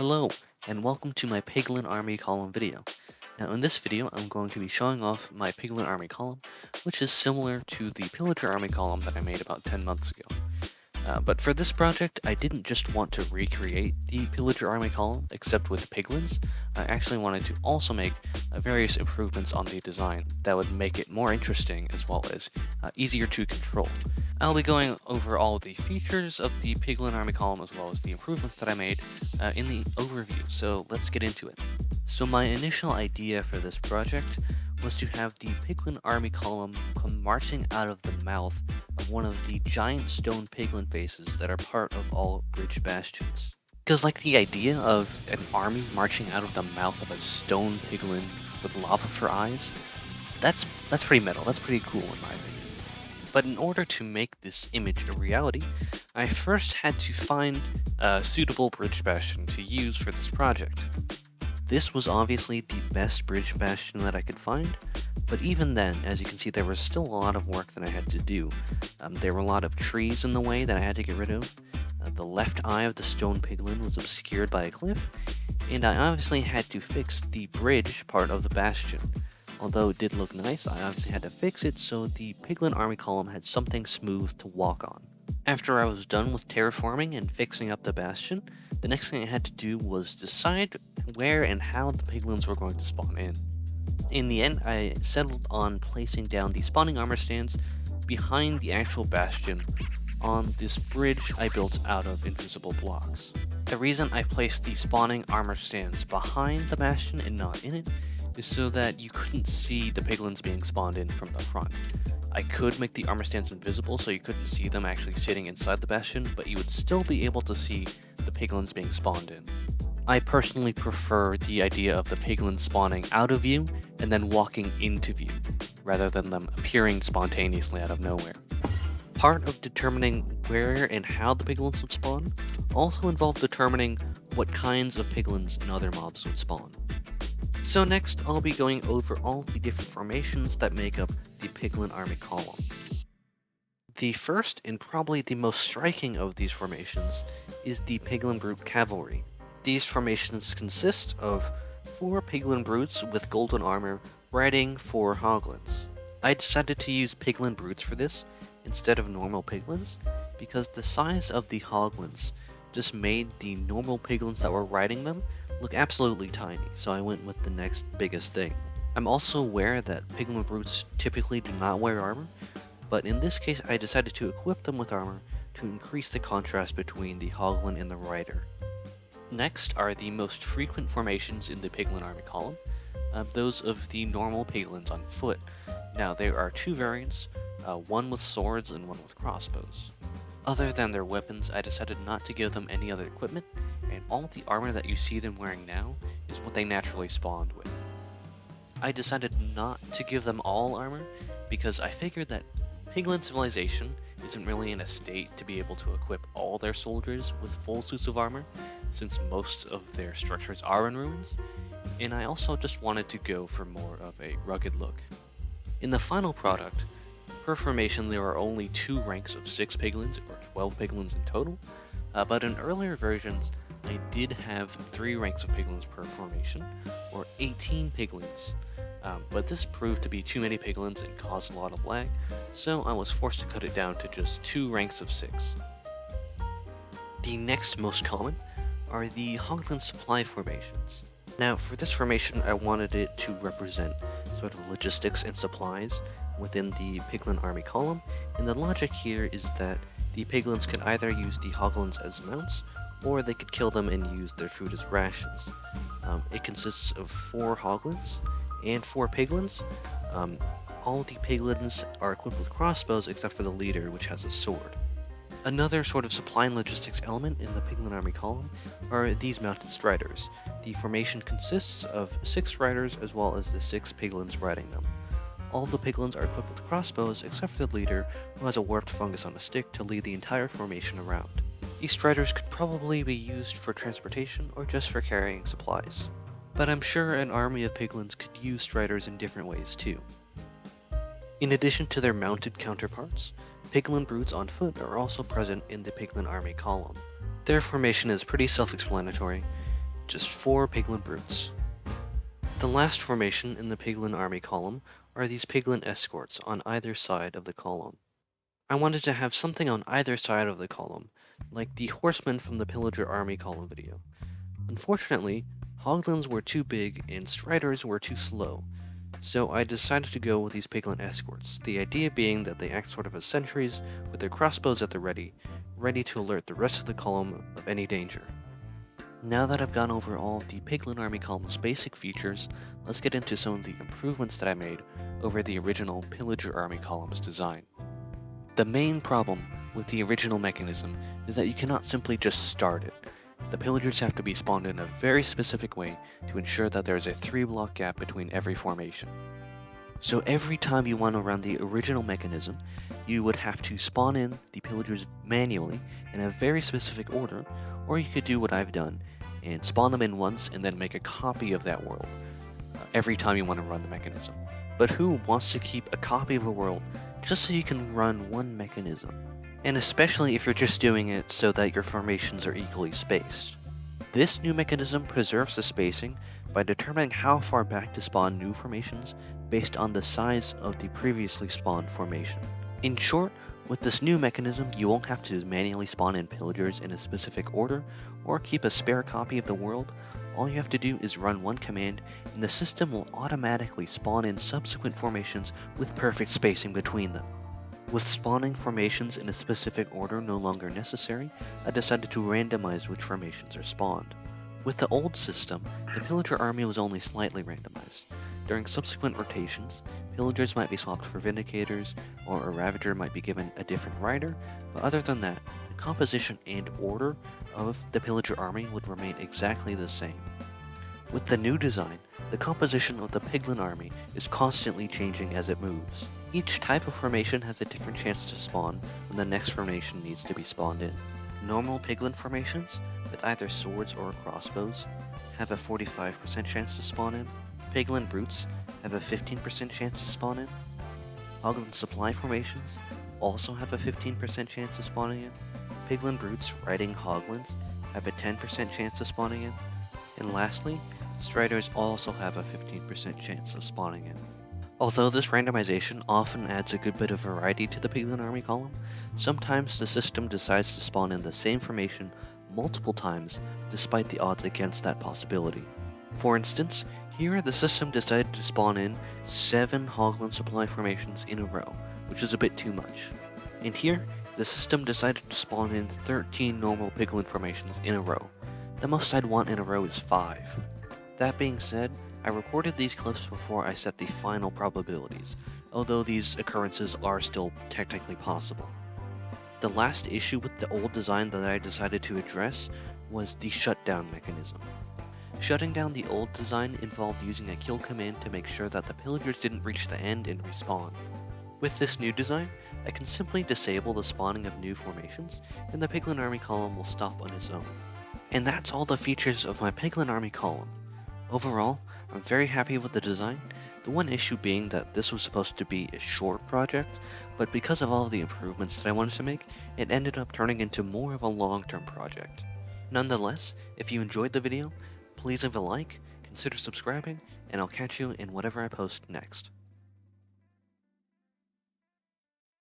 Hello, and welcome to my Piglin Army Column video. Now in this video, I'm going to be showing off my Piglin Army Column, which is similar to the Pillager Army Column that I made about 10 months ago. But for this project, I didn't just want to recreate the Pillager Army Column, except with Piglins. I actually wanted to also make various improvements on the design that would make it more interesting as well as easier to control. I'll be going over all of the features of the Piglin Army Column as well as the improvements that I made in the overview, so let's get into it. So my initial idea for this project was to have the Piglin Army Column come marching out of the mouth of one of the giant stone piglin faces that are part of all bridge bastions. Because like the idea of an army marching out of the mouth of a stone piglin with lava for eyes, that's pretty metal, that's pretty cool in my opinion. But in order to make this image a reality, I first had to find a suitable bridge bastion to use for this project. This was obviously the best bridge bastion that I could find, but even then, as you can see, there was still a lot of work that I had to do. There were a lot of trees in the way that I had to get rid of. The left eye of the stone piglin was obscured by a cliff, and I obviously had to fix the bridge part of the bastion. Although it did look nice, I obviously had to fix it so the Piglin Army Column had something smooth to walk on. After I was done with terraforming and fixing up the bastion, the next thing I had to do was decide where and how the piglins were going to spawn in. In the end, I settled on placing down the spawning armor stands behind the actual bastion on this bridge I built out of invisible blocks. The reason I placed the spawning armor stands behind the bastion and not in it is so that you couldn't see the piglins being spawned in from the front. I could make the armor stands invisible so you couldn't see them actually sitting inside the bastion, but you would still be able to see the piglins being spawned in. I personally prefer the idea of the piglins spawning out of view and then walking into view, rather than them appearing spontaneously out of nowhere. Part of determining where and how the piglins would spawn also involved determining what kinds of piglins and other mobs would spawn. So next, I'll be going over all of the different formations that make up the Piglin Army Column. The first, and probably the most striking of these formations, is the Piglin Brute Cavalry. These formations consist of 4 Piglin Brutes with golden armor riding 4 Hoglins. I decided to use Piglin Brutes for this instead of normal Piglins, because the size of the Hoglins just made the normal Piglins that were riding them look absolutely tiny, so I went with the next biggest thing. I'm also aware that Piglin Brutes typically do not wear armor, but in this case I decided to equip them with armor to increase the contrast between the Hoglin and the Rider. Next are the most frequent formations in the Piglin Army Column, those of the normal Piglins on foot. Now there are 2 variants, one with swords and one with crossbows. Other than their weapons, I decided not to give them any other equipment, and all the armor that you see them wearing now is what they naturally spawned with. I decided not to give them all armor because I figured that Piglin civilization isn't really in a state to be able to equip all their soldiers with full suits of armor, since most of their structures are in ruins, and I also just wanted to go for more of a rugged look. In the final product, per formation there are only 2 ranks of 6 piglins, or 12 piglins in total, but in earlier versions I did have 3 ranks of piglins per formation, or 18 piglins, but this proved to be too many piglins and caused a lot of lag, so I was forced to cut it down to just 2 ranks of 6. The next most common are the Hoglin supply formations. Now for this formation I wanted it to represent sort of logistics and supplies within the Piglin Army Column, and the logic here is that the piglins could either use the Hoglins as mounts, or they could kill them and use their food as rations. It consists of 4 Hoglins and 4 piglins. All the piglins are equipped with crossbows except for the leader, which has a sword. Another sort of supply and logistics element in the Piglin Army Column are these mounted striders. The formation consists of 6 riders as well as the 6 piglins riding them. All the piglins are equipped with crossbows except for the leader, who has a warped fungus on a stick to lead the entire formation around. These striders could probably be used for transportation or just for carrying supplies, but I'm sure an army of piglins could use striders in different ways too. In addition to their mounted counterparts, Piglin brutes on foot are also present in the Piglin Army Column. Their formation is pretty self-explanatory. just 4 Piglin brutes. The last formation in the Piglin army column are these Piglin escorts on either side of the column. I wanted to have something on either side of the column, like the horsemen from the Pillager army column video. Unfortunately, Hoglins were too big and Striders were too slow, so I decided to go with these Piglin escorts, the idea being that they act sort of as sentries with their crossbows at the ready to alert the rest of the column of any danger. Now that I've gone over all of the Piglin army column's basic features, let's get into some of the improvements that I made over the original Pillager army column's design. The main problem with the original mechanism is that you cannot simply just start it. The pillagers have to be spawned in a very specific way to ensure that there is a 3-block gap between every formation. So every time you want to run the original mechanism, you would have to spawn in the pillagers manually in a very specific order, or you could do what I've done and spawn them in once and then make a copy of that world every time you want to run the mechanism. But who wants to keep a copy of a world just so you can run one mechanism? And especially if you're just doing it so that your formations are equally spaced. This new mechanism preserves the spacing by determining how far back to spawn new formations based on the size of the previously spawned formation. In short, with this new mechanism, you won't have to manually spawn in pillagers in a specific order or keep a spare copy of the world. All you have to do is run one command and the system will automatically spawn in subsequent formations with perfect spacing between them. With spawning formations in a specific order no longer necessary, I decided to randomize which formations are spawned. With the old system, the Pillager army was only slightly randomized. During subsequent rotations, Pillagers might be swapped for Vindicators, or a Ravager might be given a different rider, but other than that, the composition and order of the Pillager army would remain exactly the same. With the new design, the composition of the Piglin army is constantly changing as it moves. Each type of formation has a different chance to spawn when the next formation needs to be spawned in. Normal Piglin formations, with either swords or crossbows, have a 45% chance to spawn in. Piglin brutes have a 15% chance to spawn in. Hoglin supply formations also have a 15% chance of spawning in. Piglin brutes riding Hoglins have a 10% chance of spawning in. And lastly, Striders also have a 15% chance of spawning in. Although this randomization often adds a good bit of variety to the Piglin army column, sometimes the system decides to spawn in the same formation multiple times despite the odds against that possibility. For instance, here the system decided to spawn in 7 Hoglin supply formations in a row, which is a bit too much. And here, the system decided to spawn in 13 normal Piglin formations in a row. The most I'd want in a row is 5. That being said, I recorded these clips before I set the final probabilities, although these occurrences are still technically possible. The last issue with the old design that I decided to address was the shutdown mechanism. Shutting down the old design involved using a kill command to make sure that the pillagers didn't reach the end and respawn. With this new design, I can simply disable the spawning of new formations, and the Piglin army column will stop on its own. And that's all the features of my Piglin army column. Overall, I'm very happy with the design, the one issue being that this was supposed to be a short project, but because of all of the improvements that I wanted to make, it ended up turning into more of a long-term project. Nonetheless, if you enjoyed the video, please leave a like, consider subscribing, and I'll catch you in whatever I post next.